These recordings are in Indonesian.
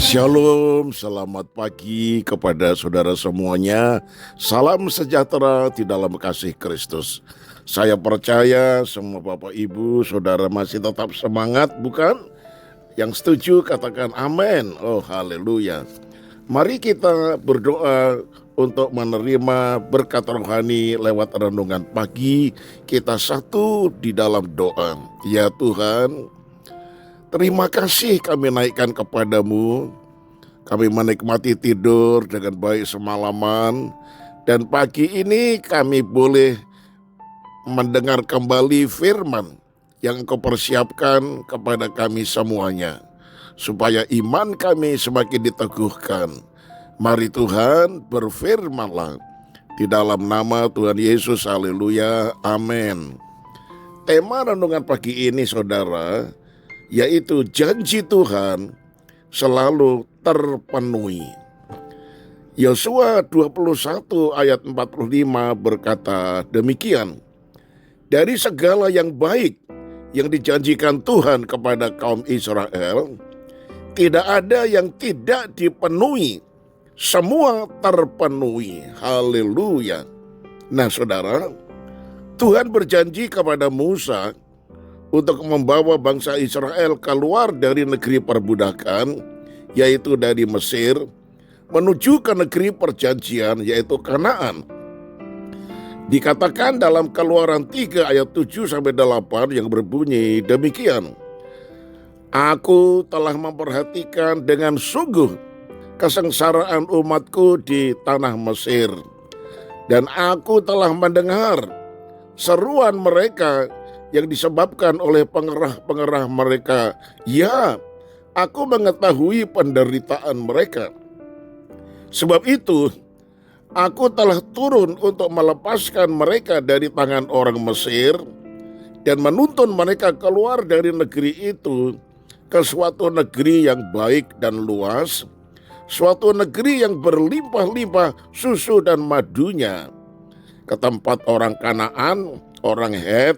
Shalom, selamat pagi kepada saudara semuanya. Salam sejahtera di dalam kasih Kristus. Saya percaya semua Bapak Ibu, saudara masih tetap semangat, bukan? Yang setuju katakan amin. Oh, haleluya. Mari kita berdoa untuk menerima berkat rohani lewat renungan pagi. Kita satu di dalam doa. Ya Tuhan, terima kasih kami naikkan kepadamu. Kami menikmati tidur dengan baik semalaman. Dan pagi ini kami boleh mendengar kembali firman yang Engkau persiapkan kepada kami semuanya. Supaya iman kami semakin diteguhkan. Mari Tuhan berfirmanlah. Di dalam nama Tuhan Yesus, haleluya, amin. Tema renungan pagi ini saudara, yaitu janji Tuhan selalu terpenuhi. Yosua 21 ayat 45 berkata demikian. Dari segala yang baik yang dijanjikan Tuhan kepada kaum Israel, tidak ada yang tidak dipenuhi. Semua terpenuhi. Haleluya. Nah saudara, Tuhan berjanji kepada Musa untuk membawa bangsa Israel keluar dari negeri perbudakan, yaitu dari Mesir, menuju ke negeri perjanjian, yaitu Kanaan. Dikatakan dalam Keluaran 3 ayat 7-8 yang berbunyi demikian. Aku telah memperhatikan dengan sungguh kesengsaraan umatku di tanah Mesir, dan aku telah mendengar seruan mereka yang disebabkan oleh pengerah-pengerah mereka. Ya, aku mengetahui penderitaan mereka. Sebab itu, aku telah turun untuk melepaskan mereka dari tangan orang Mesir dan menuntun mereka keluar dari negeri itu ke suatu negeri yang baik dan luas, suatu negeri yang berlimpah-limpah susu dan madunya, ke tempat orang Kanaan, orang Het,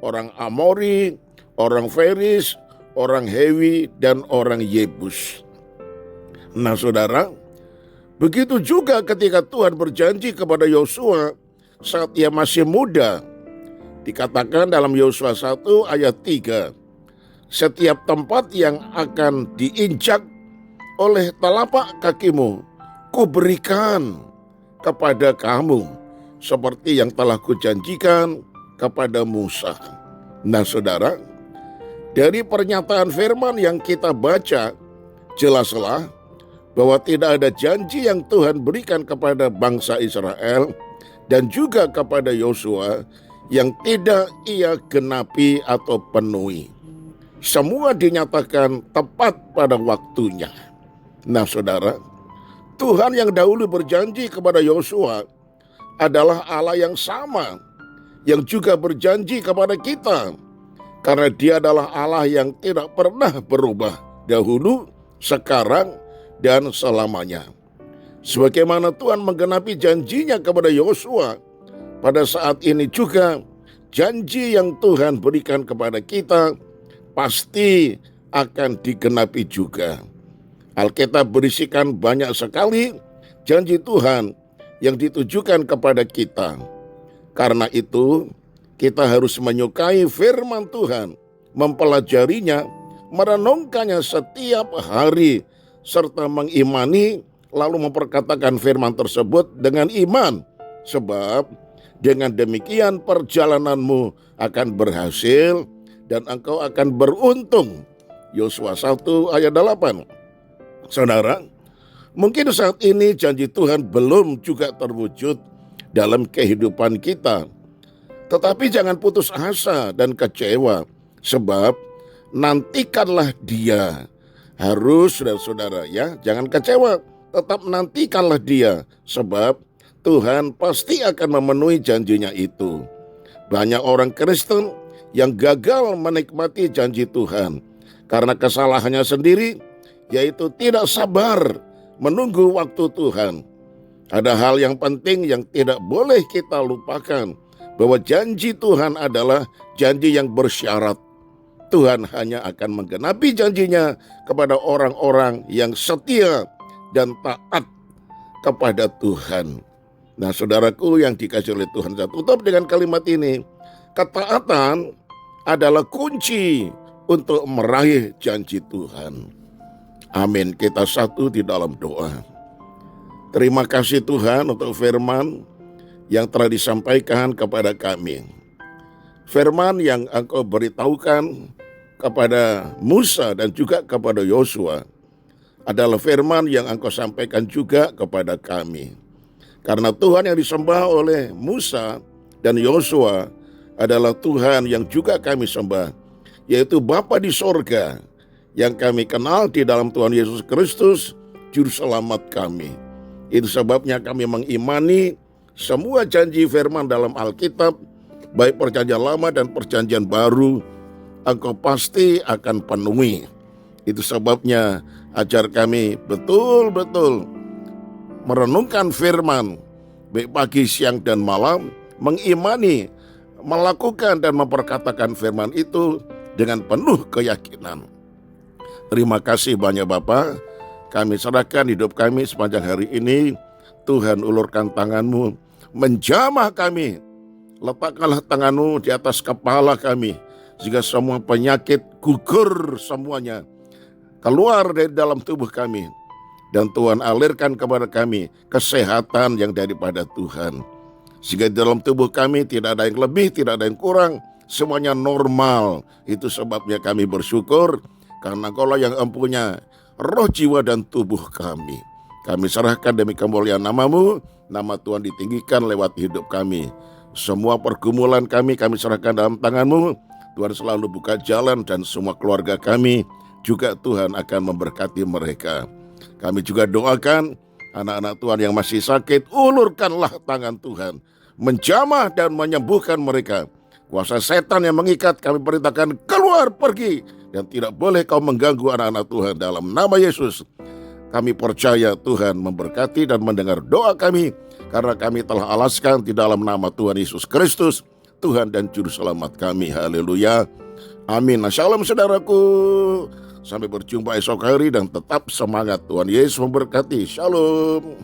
orang Amori, orang Feris, orang Hewi, dan orang Yebus. Nah saudara, begitu juga ketika Tuhan berjanji kepada Yosua saat ia masih muda. Dikatakan dalam Yosua 1 ayat 3, setiap tempat yang akan diinjak oleh telapak kakimu, kuberikan kepada kamu, seperti yang telah kujanjikan kepada Musa. Nah saudara, dari pernyataan firman yang kita baca, jelaslah bahwa tidak ada janji yang Tuhan berikan kepada bangsa Israel dan juga kepada Yosua yang tidak ia genapi atau penuhi. Semua dinyatakan tepat pada waktunya. Nah saudara, Tuhan yang dahulu berjanji kepada Yosua adalah Allah yang sama, yang juga berjanji kepada kita. Karena Dia adalah Allah yang tidak pernah berubah, dahulu, sekarang, dan selamanya. Sebagaimana Tuhan menggenapi janjinya kepada Yosua, pada saat ini juga janji yang Tuhan berikan kepada kita pasti akan digenapi juga. Alkitab berisikan banyak sekali janji Tuhan yang ditujukan kepada kita. Karena itu, kita harus menyukai firman Tuhan, mempelajarinya, merenungkannya setiap hari, serta mengimani, lalu memperkatakan firman tersebut dengan iman. Sebab dengan demikian perjalananmu akan berhasil dan engkau akan beruntung. Yosua 1 ayat 8. Saudara, mungkin saat ini janji Tuhan belum juga terwujud dalam kehidupan kita. Tetapi jangan putus asa dan kecewa, sebab nantikanlah Dia. Harus saudara-saudara ya, jangan kecewa, tetap nantikanlah Dia, sebab Tuhan pasti akan memenuhi janjinya itu. Banyak orang Kristen yang gagal menikmati janji Tuhan karena kesalahannya sendiri, yaitu tidak sabar menunggu waktu Tuhan. Ada hal yang penting yang tidak boleh kita lupakan, bahwa janji Tuhan adalah janji yang bersyarat. Tuhan hanya akan menggenapi janjinya kepada orang-orang yang setia dan taat kepada Tuhan. Nah, saudaraku yang dikasihi oleh Tuhan, saya tutup dengan kalimat ini. Ketaatan adalah kunci untuk meraih janji Tuhan. Amin. Kita satu di dalam doa. Terima kasih Tuhan untuk firman yang telah disampaikan kepada kami. Firman yang Engkau beritahukan kepada Musa dan juga kepada Yosua adalah firman yang Engkau sampaikan juga kepada kami. Karena Tuhan yang disembah oleh Musa dan Yosua adalah Tuhan yang juga kami sembah, yaitu Bapa di sorga yang kami kenal di dalam Tuhan Yesus Kristus, Juru Selamat kami. Itu sebabnya kami mengimani semua janji firman dalam Alkitab, baik perjanjian lama dan perjanjian baru, Engkau pasti akan penuhi. Itu sebabnya ajar kami betul-betul merenungkan firman, baik pagi, siang, dan malam, mengimani, melakukan dan memperkatakan firman itu dengan penuh keyakinan. Terima kasih banyak Bapa. Kami serahkan hidup kami sepanjang hari ini. Tuhan, ulurkan tangan-Mu, menjamah kami. Letakkanlah tangan-Mu di atas kepala kami, sehingga semua penyakit gugur semuanya, keluar dari dalam tubuh kami. Dan Tuhan alirkan kepada kami kesehatan yang daripada Tuhan. Sehingga di dalam tubuh kami tidak ada yang lebih, tidak ada yang kurang. Semuanya normal. Itu sebabnya kami bersyukur. Karena Engkaulah yang empunya roh, jiwa, dan tubuh kami. Kami serahkan demi kemuliaan nama-Mu. Nama Tuhan ditinggikan lewat hidup kami. Semua pergumulan kami serahkan dalam tangan-Mu. Tuhan selalu buka jalan dan semua keluarga kami juga Tuhan akan memberkati mereka. Kami juga doakan anak-anak Tuhan yang masih sakit, ulurkanlah tangan Tuhan, menjamah dan menyembuhkan mereka. Kuasa setan yang mengikat kami perintahkan keluar pergi, dan tidak boleh kau mengganggu anak-anak Tuhan dalam nama Yesus. Kami percaya Tuhan memberkati dan mendengar doa kami, karena kami telah alaskan di dalam nama Tuhan Yesus Kristus, Tuhan dan Juru Selamat kami. Haleluya. Amin. Shalom saudaraku. Sampai berjumpa esok hari dan tetap semangat. Tuhan Yesus memberkati. Shalom.